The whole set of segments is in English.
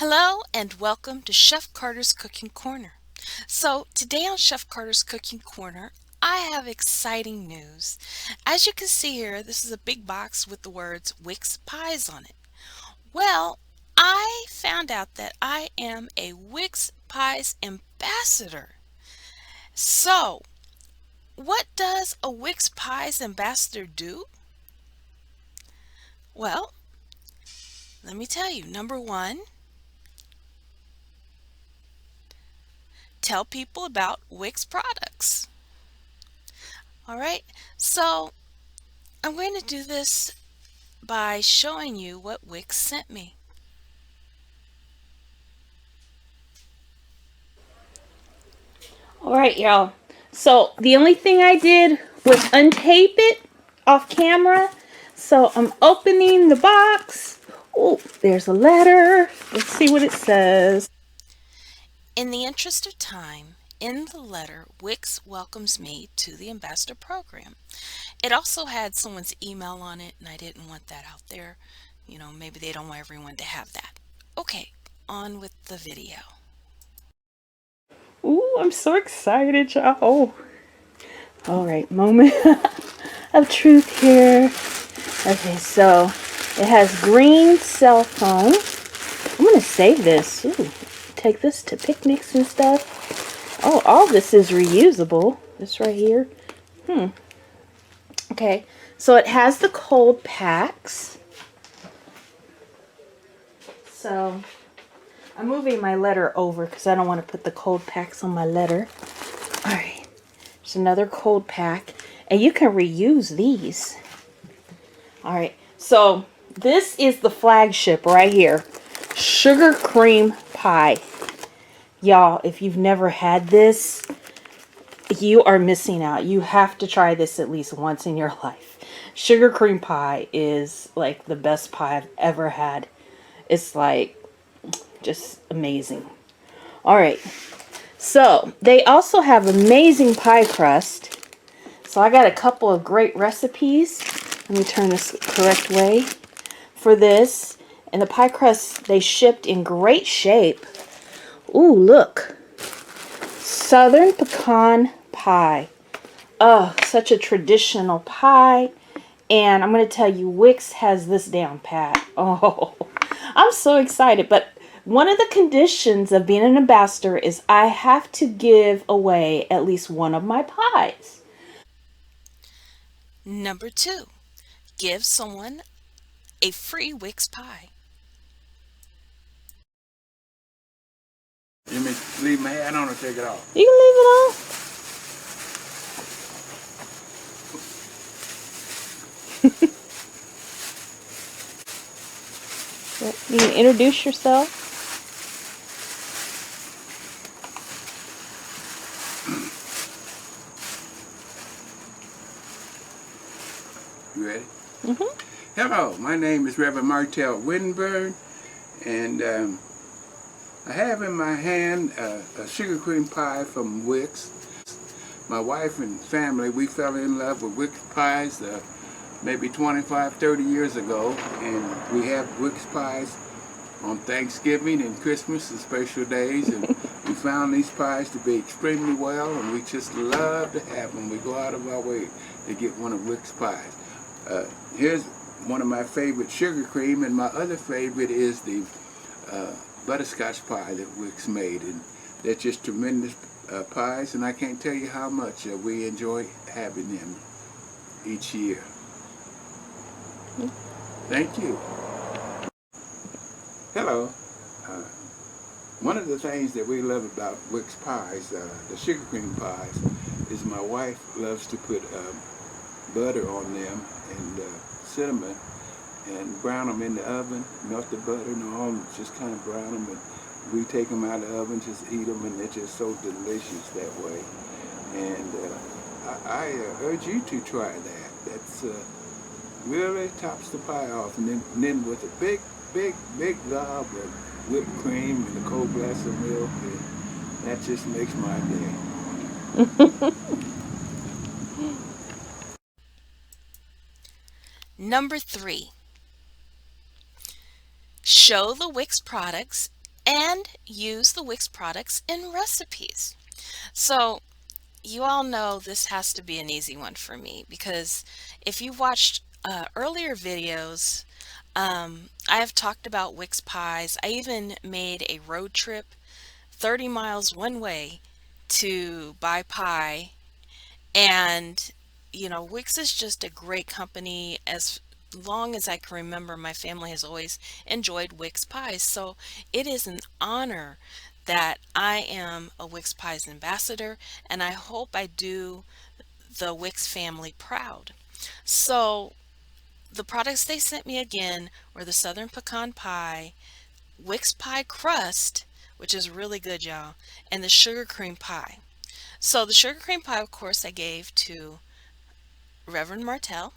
Hello and welcome to Chef Carter's Cooking Corner. So, today on Chef Carter's Cooking Corner, I have exciting news. As you can see here, this is a big box with the words Wicks Pies on it. Well, I found out that I am a Wicks Pies ambassador. So, what does a Wicks Pies ambassador do? Well, let me tell you. Number one, tell people about Wicks products. All right, so I'm going to do this by showing you what Wix sent me. All right, y'all. So the only thing I did was untape it off camera. So I'm opening the box. Oh, there's a letter. Let's see what it says. In the interest of time, in the letter, Wix welcomes me to the ambassador program. It also had someone's email on it, and I didn't want that out there. Maybe they don't want everyone to have that. Okay, on with the video. Ooh, I'm so excited, y'all. All right, moment of truth here. Okay, so it has green cell phone. I'm gonna save this. Ooh, take this to picnics and stuff. Oh, all this is reusable. This right here. Okay, so it has the cold packs. So I'm moving my letter over because I don't want to put the cold packs on my letter. All right, there's another cold pack, and you can reuse these. All right, so this is the flagship right here, sugar cream pie. Y'all, if you've never had this, you are missing out. You have to try this at least once in your life. Sugar cream pie is like the best pie I've ever had. It's like just amazing. All right. So they also have amazing pie crust. So I got a couple of great recipes. Let me turn this the correct way for this. And the pie crust, they shipped in great shape. Ooh, look. Southern pecan pie. Oh, such a traditional pie. And I'm going to tell you, Wix has this down pat. Oh, I'm so excited. But one of the conditions of being an ambassador is I have to give away at least one of my pies. Number two, give someone a free Wix pie. You mean leave my hat on or take it off? You can leave it on. You can introduce yourself. You ready? Mm-hmm. Hello, my name is Reverend Martell Wittenberg, and I have in my hand a sugar cream pie from Wicks. My wife and family, we fell in love with Wicks pies maybe 25, 30 years ago, and we have Wicks pies on Thanksgiving and Christmas and special days, and we found these pies to be extremely well, and we just love to have them. We go out of our way to get one of Wicks pies. Here's one of my favorite sugar cream, and my other favorite is the butterscotch pie that Wicks made, and they're just tremendous pies, and I can't tell you how much we enjoy having them each year. Thank you. Hello. Uh, One of the things that we love about Wicks pies, the sugar cream pies, is my wife loves to put butter on them and cinnamon and brown them in the oven, melt the butter and all, and just kind of brown them, and we take them out of the oven, just eat them, and they're just so delicious that way. And I urge you to try that. That's really tops the pie off, and then with a big gob of whipped cream and a cold glass of milk, and that just makes my day. Number three, show the Wix products and use the Wicks products in recipes. So you all know this has to be an easy one for me because if you watched earlier videos, I have talked about Wicks pies. I even made a road trip 30 miles one way to buy pie. And, Wix is just a great company. As long as I can remember, my family has always enjoyed Wix pies. So it is an honor that I am a Wix Pies ambassador, and I hope I do the Wix family proud. So the products they sent me again were the Southern Pecan Pie, Wix Pie Crust, which is really good, y'all, and the Sugar Cream Pie. So the Sugar Cream Pie, of course, I gave to Reverend Martell.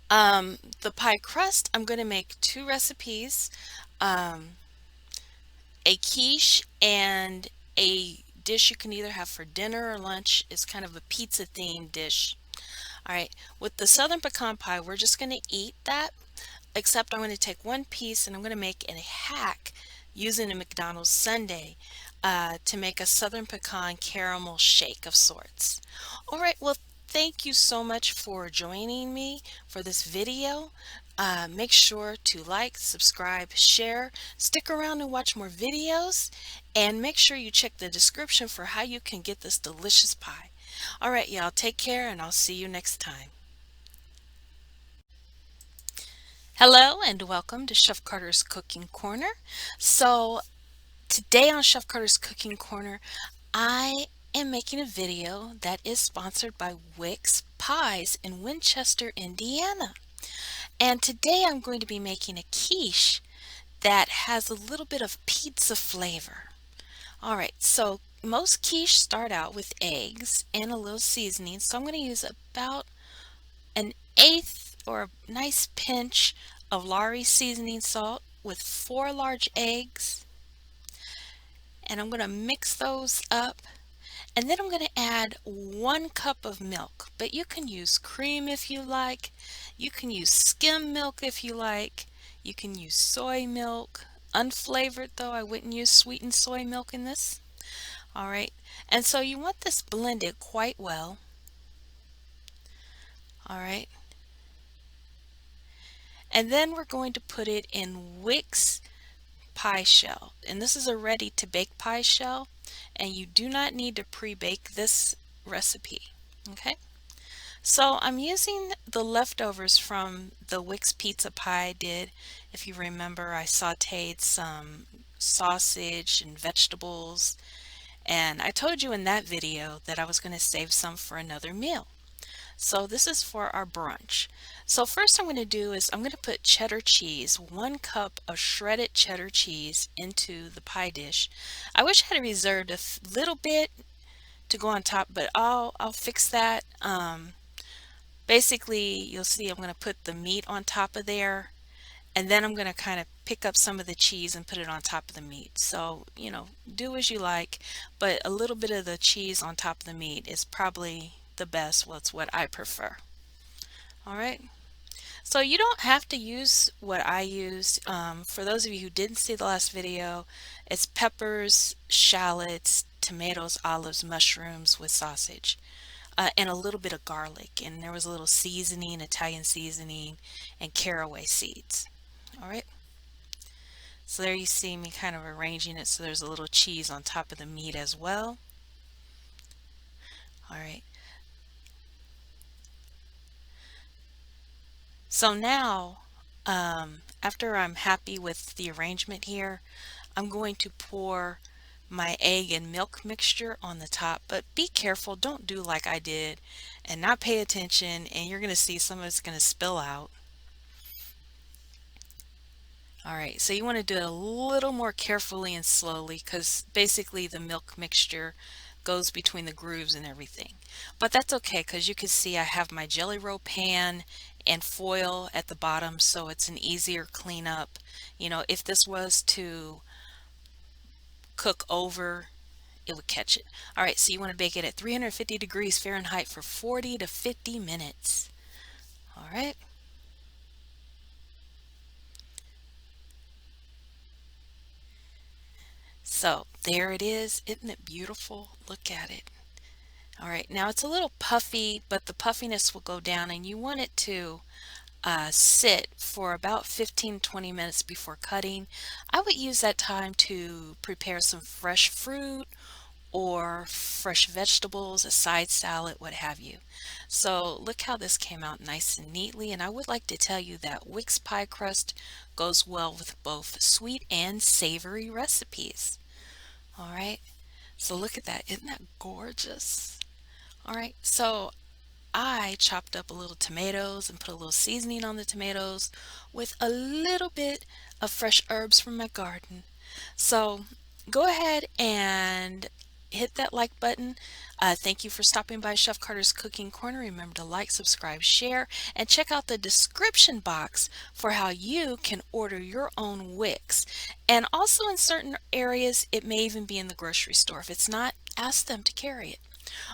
The pie crust, I'm going to make two recipes, um, a quiche and a dish you can either have for dinner or lunch. It's kind of a pizza themed dish. All right, with the Southern Pecan Pie, we're just going to eat that, except I'm going to take one piece and I'm going to make a hack using a McDonald's sundae to make a Southern Pecan caramel shake of sorts. All right, well, thank you so much for joining me for this video. Make sure to like, subscribe, share, stick around and watch more videos, and make sure you check the description for how you can get this delicious pie. All right, y'all, take care, and I'll see you next time. Hello and welcome to Chef Carter's Cooking Corner. So today on Chef Carter's Cooking Corner, I am making a video that is sponsored by Wicks Pies in Winchester, Indiana. And today I'm going to be making a quiche that has a little bit of pizza flavor. All right, so most quiche start out with eggs and a little seasoning. So I'm going to use about an eighth or a nice pinch of Lawry's seasoning salt with 4 large eggs, and I'm going to mix those up, and then I'm going to add 1 cup of milk, but you can use cream if you like, you can use skim milk if you like, you can use soy milk, unflavored though. I wouldn't use sweetened soy milk in this. All right, and so you want this blended quite well. All right, and then we're going to put it in Wicks pie shell, and this is a ready to bake pie shell, and you do not need to pre-bake this recipe. Okay, so I'm using the leftovers from the Wicks pizza pie I did. If you remember, I sauteed some sausage and vegetables, and I told you in that video that I was going to save some for another meal. So this is for our brunch. So first I'm going to do is I'm going to put cheddar cheese, 1 cup of shredded cheddar cheese into the pie dish. I wish I had reserved a little bit to go on top, but I'll fix that. Basically, you'll see I'm going to put the meat on top of there, and then I'm going to kind of pick up some of the cheese and put it on top of the meat. So, do as you like, but a little bit of the cheese on top of the meat is probably the best. Well, it's what I prefer. All right. So you don't have to use what I used. For those of you who didn't see the last video, it's peppers, shallots, tomatoes, olives, mushrooms with sausage, and a little bit of garlic. And there was a little seasoning, Italian seasoning, and caraway seeds. All right. So there you see me kind of arranging it so there's a little cheese on top of the meat as well. All right. So now, after I'm happy with the arrangement here, I'm going to pour my egg and milk mixture on the top, but be careful, don't do like I did and not pay attention, and you're going to see some of it's going to spill out. All right, so you want to do it a little more carefully and slowly because basically the milk mixture goes between the grooves and everything. But that's okay because you can see I have my jelly roll pan and foil at the bottom, so it's an easier cleanup. If this was to cook over, it would catch it. All right, so you want to bake it at 350 degrees Fahrenheit for 40 to 50 minutes. All right. So there it is. Isn't it beautiful? Look at it. All right, now it's a little puffy, but the puffiness will go down and you want it to sit for about 15-20 minutes before cutting. I would use that time to prepare some fresh fruit or fresh vegetables, a side salad, what have you. So look how this came out nice and neatly. And I would like to tell you that Wicks pie crust goes well with both sweet and savory recipes. All right, so look at that. Isn't that gorgeous? All right, so I chopped up a little tomatoes and put a little seasoning on the tomatoes with a little bit of fresh herbs from my garden. So go ahead and hit that like button. Thank you for stopping by Chef Carter's Cooking Corner. Remember to like, subscribe, share, and check out the description box for how you can order your own Wicks. And also in certain areas, it may even be in the grocery store. If it's not, ask them to carry it.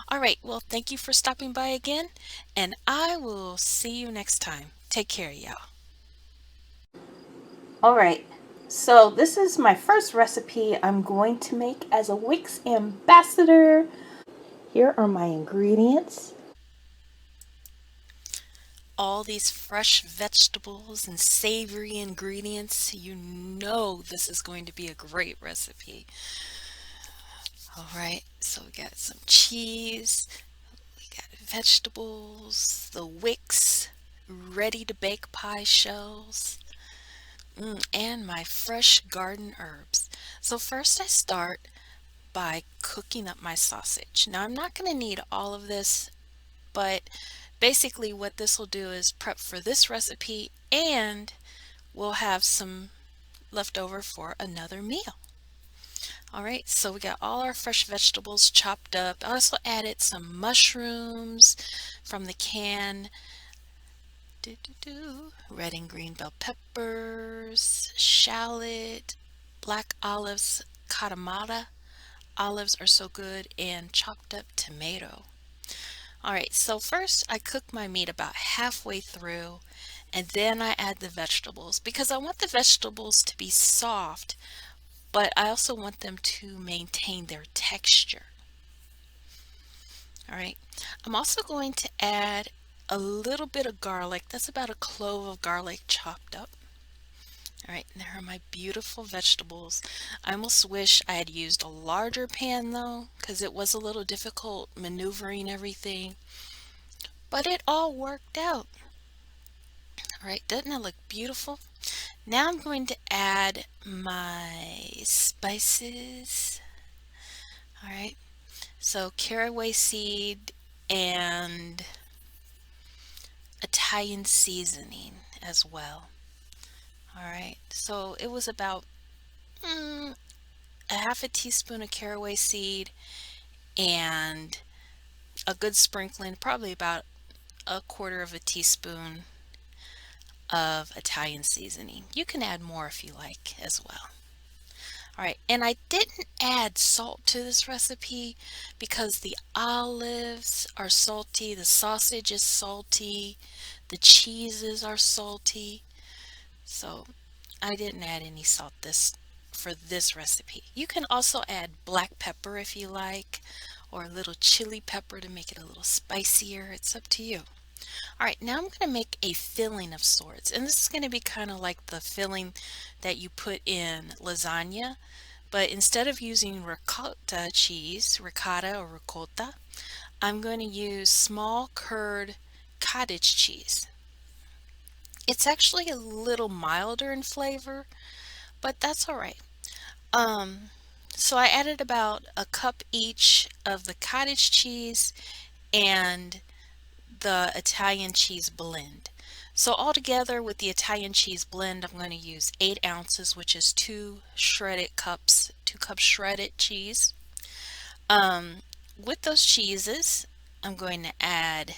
All right, well, thank you for stopping by again, and I will see you next time. Take care, y'all. All right, so this is my first recipe I'm going to make as a Wicks ambassador. Here are my ingredients. All these fresh vegetables and savory ingredients, you know this is going to be a great recipe. All right, so we got some cheese, we got vegetables, the Wicks ready to bake pie shells, and my fresh garden herbs. So first I start by cooking up my sausage. Now I'm not going to need all of this, but basically what this will do is prep for this recipe and we'll have some left over for another meal. All right, so we got all our fresh vegetables chopped up. I also added some mushrooms from the can. Red and green bell peppers, shallot, black olives, katamata. Olives are so good, and chopped up tomato. All right, so first I cook my meat about halfway through and then I add the vegetables because I want the vegetables to be soft, but I also want them to maintain their texture. All right, I'm also going to add a little bit of garlic. That's about a clove of garlic chopped up. All right, and there are my beautiful vegetables. I almost wish I had used a larger pan though, because it was a little difficult maneuvering everything, but it all worked out. All right, doesn't it look beautiful? Now I'm going to add my spices. All right, so caraway seed and Italian seasoning as well. All right, so it was about a half a teaspoon of caraway seed and a good sprinkling, probably about a quarter of a teaspoon of Italian seasoning. You can add more if you like as well. All right, and I didn't add salt to this recipe because the olives are salty, the sausage is salty, the cheeses are salty. So I didn't add any salt this for this recipe. You can also add black pepper if you like, or a little chili pepper to make it a little spicier. It's up to you. All right, now I'm going to make a filling of sorts, and this is going to be kind of like the filling that you put in lasagna, but instead of using ricotta cheese, ricotta or ricotta, I'm going to use small curd cottage cheese. It's actually a little milder in flavor, but that's all right. Um, so I added about a cup each of the cottage cheese and the Italian cheese blend. So altogether with the Italian cheese blend, I'm going to use 8 ounces, which is 2 cups shredded cheese. With those cheeses, I'm going to add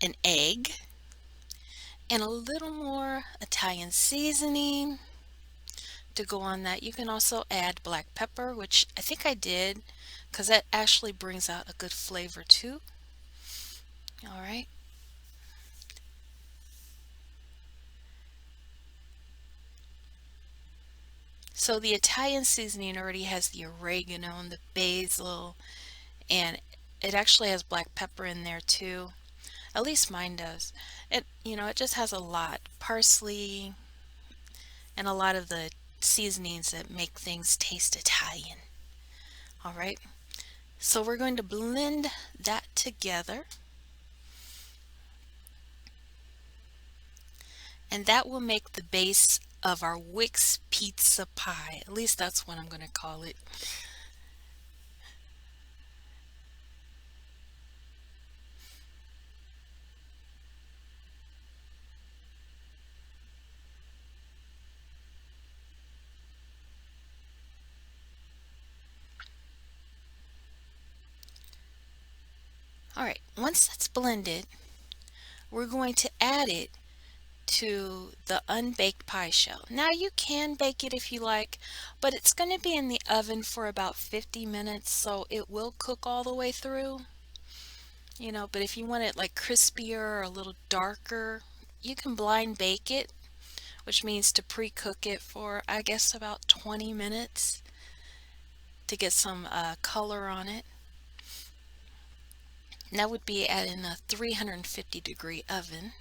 an egg and a little more Italian seasoning to go on that. You can also add black pepper, which I think I did because that actually brings out a good flavor too. All right. So the Italian seasoning already has the oregano and the basil, and it actually has black pepper in there too. At least mine does. It just has a lot. Parsley and a lot of the seasonings that make things taste Italian. All right. So we're going to blend that together, and that will make the base of our Wicks pizza pie. At least that's what I'm going to call it. All right, once that's blended, we're going to add it to the unbaked pie shell. Now you can bake it if you like, but it's going to be in the oven for about 50 minutes, so it will cook all the way through. But if you want it like crispier or a little darker, you can blind bake it, which means to pre-cook it for, I guess, about 20 minutes to get some color on it. And that would be at in a 350-degree oven.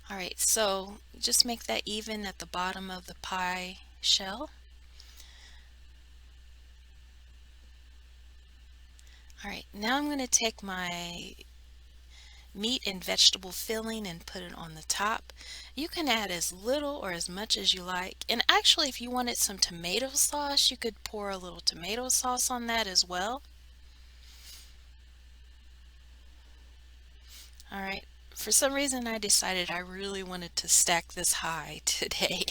All right, so just make that even at the bottom of the pie shell. All right, now I'm going to take my meat and vegetable filling and put it on the top. You can add as little or as much as you like. And actually, if you wanted some tomato sauce, you could pour a little tomato sauce on that as well. All right, for some reason I decided I really wanted to stack this high today.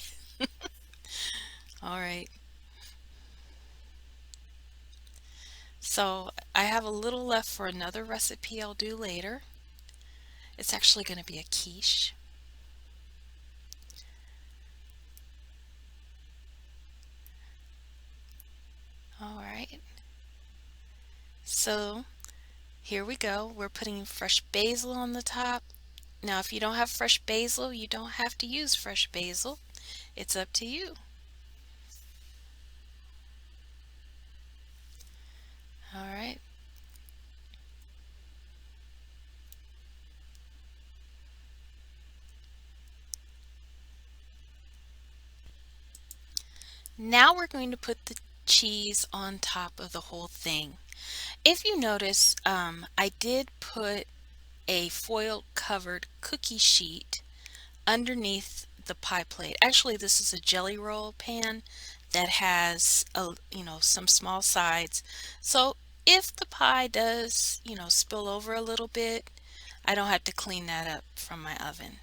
All right. So I have a little left for another recipe I'll do later. It's actually going to be a quiche. All right. So here we go. We're putting fresh basil on the top. Now, if you don't have fresh basil, you don't have to use fresh basil. It's up to you. All right. Now we're going to put the cheese on top of the whole thing. If you notice, I did put a foil covered cookie sheet underneath the pie plate. Actually, this is a jelly roll pan that has some small sides. So if the pie does, spill over a little bit, I don't have to clean that up from my oven.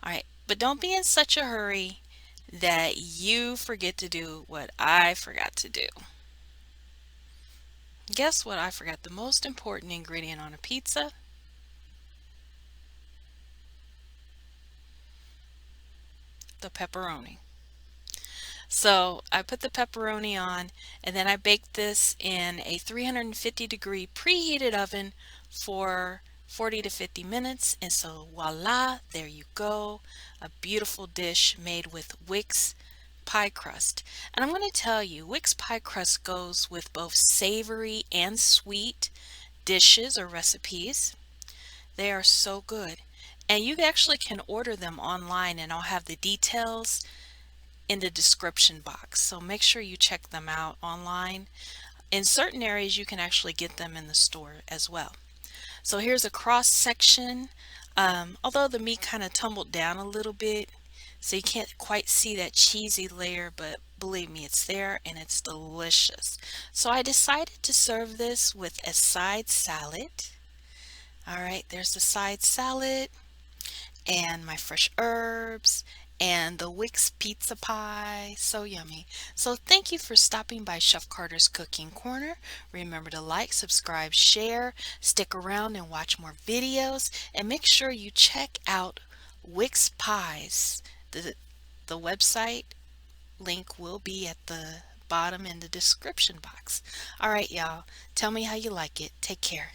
All right, but don't be in such a hurry that you forget to do what I forgot to do. Guess what? I forgot the most important ingredient on a pizza? The pepperoni. So I put the pepperoni on, and then I baked this in a 350-degree preheated oven for 40 to 50 minutes. And so voila, there you go, a beautiful dish made with Wicks pie crust. And I'm going to tell you, Wicks pie crust goes with both savory and sweet dishes or recipes. They are so good. And you actually can order them online, and I'll have the details in the description box. So make sure you check them out online. In certain areas, you can actually get them in the store as well. So here's a cross section. Although the meat kind of tumbled down a little bit, so you can't quite see that cheesy layer, but believe me, it's there and it's delicious. So I decided to serve this with a side salad. All right, there's the side salad and my fresh herbs and the Wicks pizza pie. So yummy. So thank you for stopping by Chef Carter's Cooking Corner. Remember to like, subscribe, share, stick around and watch more videos, and make sure you check out Wicks Pies. The website link will be at the bottom in the description box. All right, y'all. Tell me how you like it. Take care.